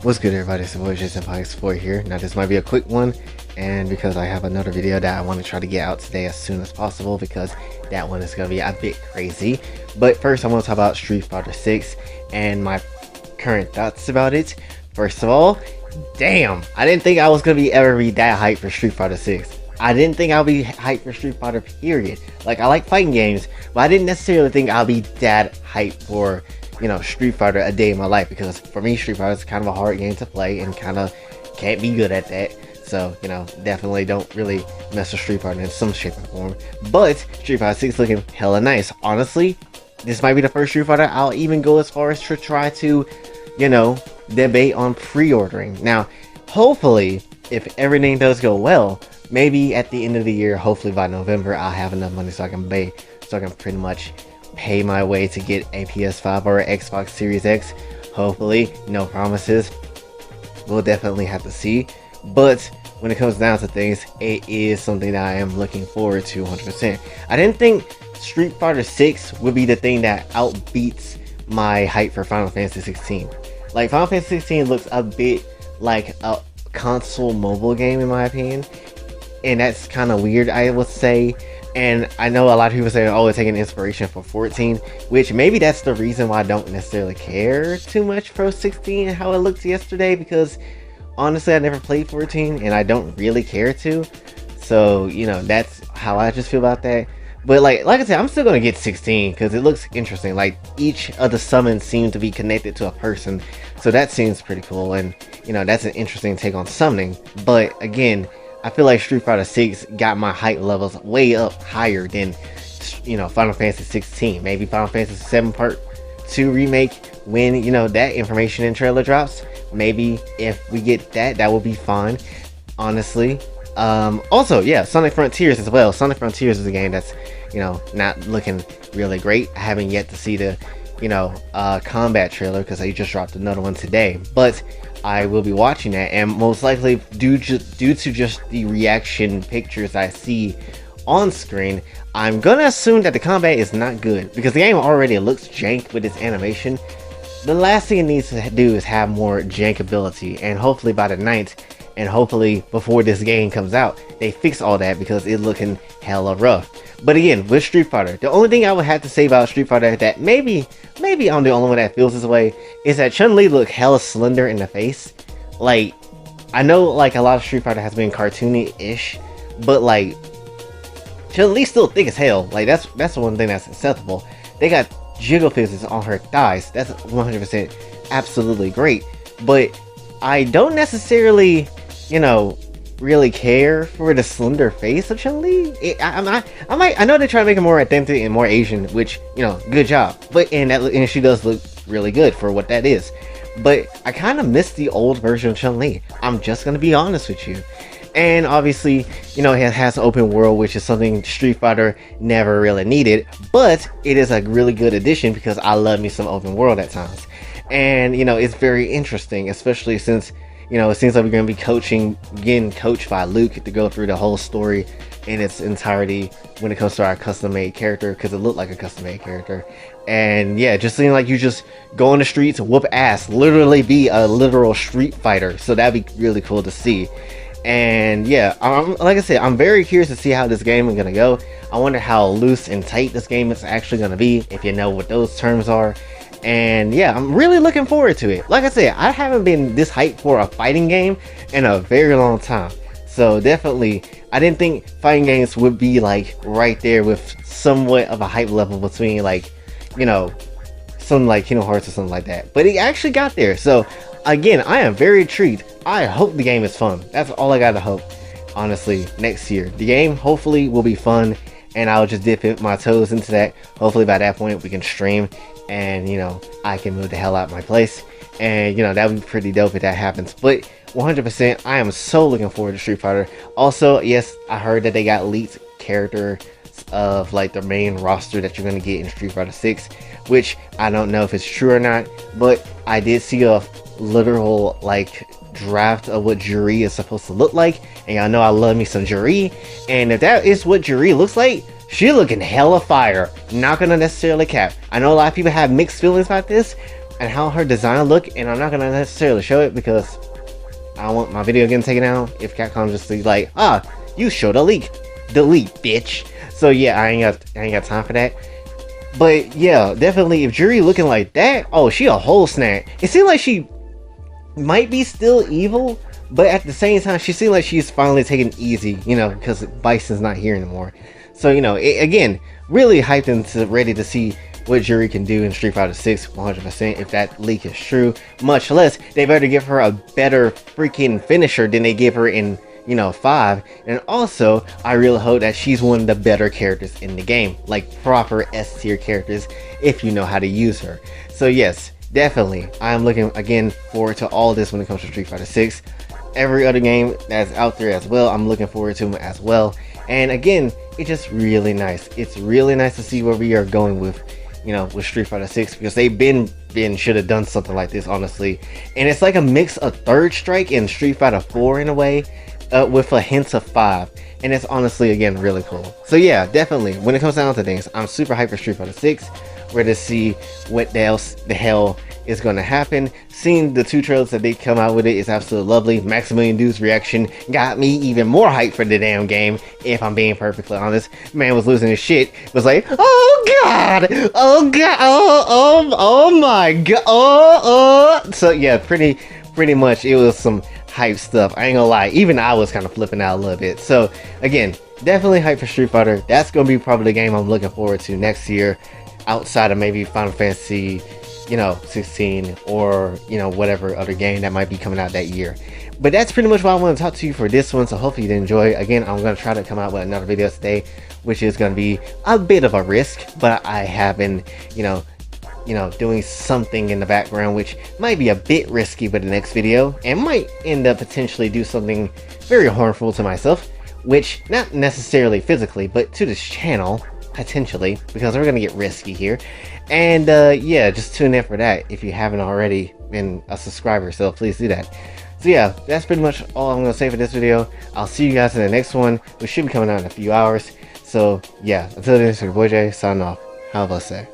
What's good, everybody? It's your boy FFXVI here. Now this might be a quick one, and because I have another video that I want to try to get out today as soon as possible, because that one is going to be a bit crazy. But first I want to talk about Street Fighter 6 and my current thoughts about it. First of all, damn, I didn't think I was going to ever be that hyped for Street Fighter 6. I didn't think I'll be hyped for Street Fighter, period. Like, I like fighting games, but I didn't necessarily think I'll be that hyped for, you know, Street Fighter a day in my life, because for me Street Fighter is kind of a hard game to play and kind of can't be good at that. So, you know, definitely don't really mess with Street Fighter in some shape or form. But Street Fighter 6 looking hella nice. Honestly, this might be the first Street Fighter I'll even go as far as to try to, you know, debate on pre-ordering. Now, hopefully, if everything does go well, maybe at the end of the year, hopefully by November, I'll have enough money so I can pretty much pay my way to get a PS5 or an Xbox Series X. Hopefully, no promises. We'll definitely have to see. But when it comes down to things, it is something that I am looking forward to 100%. I didn't think Street Fighter 6 would be the thing that outbeats my hype for Final Fantasy 16. Like, Final Fantasy 16 looks a bit like a console mobile game in my opinion, and that's kind of weird, I would say. And I know a lot of people say, oh, it's taking inspiration for 14, which maybe that's the reason why I don't necessarily care too much for 16 and how it looked yesterday, because honestly I never played 14 and I don't really care to. So, you know, that's how I just feel about that. But like I said, I'm still gonna get 16 because it looks interesting. Like, each of the summons seem to be connected to a person, so that seems pretty cool. And, you know, that's an interesting take on summoning. But again, I feel like Street Fighter 6 got my hype levels way up higher than, you know, Final Fantasy 16. Maybe Final Fantasy 7 Part 2 remake, when, you know, that information and trailer drops. Maybe if we get that, that will be fine, honestly. Also, yeah, Sonic Frontiers as well. Sonic Frontiers is a game that's, you know, not looking really great. I haven't yet to see the, you know, combat trailer, because they just dropped another one today. But I will be watching that, and most likely due to just the reaction pictures I see on screen, I'm gonna assume that the combat is not good, because the game already looks jank with its animation. The last thing it needs to do is have more jankability, and hopefully by the 9th, and hopefully before this game comes out, they fix all that, because it's looking hella rough. But again, with Street Fighter, the only thing I would have to say about Street Fighter that maybe I'm the only one that feels this way, is that Chun-Li look hella slender in the face. Like, I know like a lot of Street Fighter has been cartoony-ish, but like, Chun-Li still thick as hell. Like, that's the one thing that's acceptable. They got jiggle fixes on her thighs. That's 100% absolutely great. But I don't necessarily, you know, really care for the slender face of Chun-Li. I know they're trying to make her more authentic and more Asian, which, you know, good job. But and she does look really good for what that is. But I kind of miss the old version of Chun-Li. I'm just gonna be honest with you. And obviously, you know, it has open world, which is something Street Fighter never really needed, but it is a really good addition, because I love me some open world at times. And, you know, it's very interesting, especially since, you know, it seems like we're going to be getting coached by Luke to go through the whole story in its entirety when it comes to our custom-made character, because it looked like a custom-made character. And yeah, just seeing like you just go on the streets, whoop ass, literally be a literal street fighter. So that'd be really cool to see. And yeah, like I said, I'm very curious to see how this game is going to go. I wonder how loose and tight this game is actually going to be, if you know what those terms are. And yeah, I'm really looking forward to it. Like I said, I haven't been this hyped for a fighting game in a very long time. So definitely, I didn't think fighting games would be like right there with somewhat of a hype level between, like, you know, something like Kingdom Hearts or something like that. But it actually got there. So again, I am very intrigued. I hope the game is fun. That's all I gotta hope, honestly, next year. The game hopefully will be fun, and I'll just dip my toes into that. Hopefully by that point we can stream, and, you know, I can move the hell out of my place. And, you know, that would be pretty dope if that happens. But 100%, I am so looking forward to Street Fighter. Also, yes, I heard that they got leaked character of like the main roster that you're going to get in Street Fighter 6, which I don't know if it's true or not, but I did see a literal like draft of what Juri is supposed to look like, and y'all know I love me some Juri, and if that is what Juri looks like, she looking hella fire. Not gonna necessarily cap. I know a lot of people have mixed feelings about this, and how her design look, and I'm not gonna necessarily show it because I don't want my video getting taken down if Capcom just be like, ah, you showed a leak, delete, bitch. So yeah, I ain't got time for that. But yeah, definitely if Juri looking like that, oh, she a whole snack. It seems like she might be still evil, but at the same time, she seems like she's finally taking it easy, you know, because Bison's not here anymore. So, you know, again, really hyped and ready to see what Juri can do in Street Fighter 6 100% if that leak is true. Much less, they better give her a better freaking finisher than they give her in, you know, 5. And also, I really hope that she's one of the better characters in the game, like proper S tier characters, if you know how to use her. So yes, definitely, I'm looking again forward to all this when it comes to Street Fighter 6. Every other game that's out there as well, I'm looking forward to them as well. And again, it's just really nice. It's really nice to see where we are going with, you know, with Street Fighter 6, because they've been should have done something like this, honestly. And it's like a mix of Third Strike and Street Fighter 4 in a way, with a hint of 5. And it's honestly, again, really cool. So yeah, definitely, when it comes down to things, I'm super hyped for Street Fighter 6. Ready to see what the hell is going to happen. Seeing the 2 trailers that they come out with it is absolutely lovely. Maximilian Dude's reaction got me even more hyped for the damn game, if I'm being perfectly honest. Man was losing his shit. Was like, oh god, oh god, oh my god, So yeah, pretty much it was some hype stuff. I ain't gonna lie, even I was kind of flipping out a little bit. So again, definitely hype for Street Fighter. That's gonna be probably the game I'm looking forward to next year, outside of maybe Final Fantasy, you know, 16, or, you know, whatever other game that might be coming out that year. But that's pretty much what I want to talk to you for this one, so hopefully you enjoy. Again, I'm going to try to come out with another video today, which is going to be a bit of a risk, but I have been, you know, doing something in the background which might be a bit risky for the next video, and might end up potentially do something very harmful to myself, which not necessarily physically, but to this channel, potentially, because we're gonna get risky here. And yeah, just tune in for that if you haven't already been a subscriber, so please do that. So yeah, that's pretty much all I'm gonna say for this video. I'll see you guys in the next one, which should be coming out in a few hours. So yeah, until then, it's your boy Jay signing off. How about I say?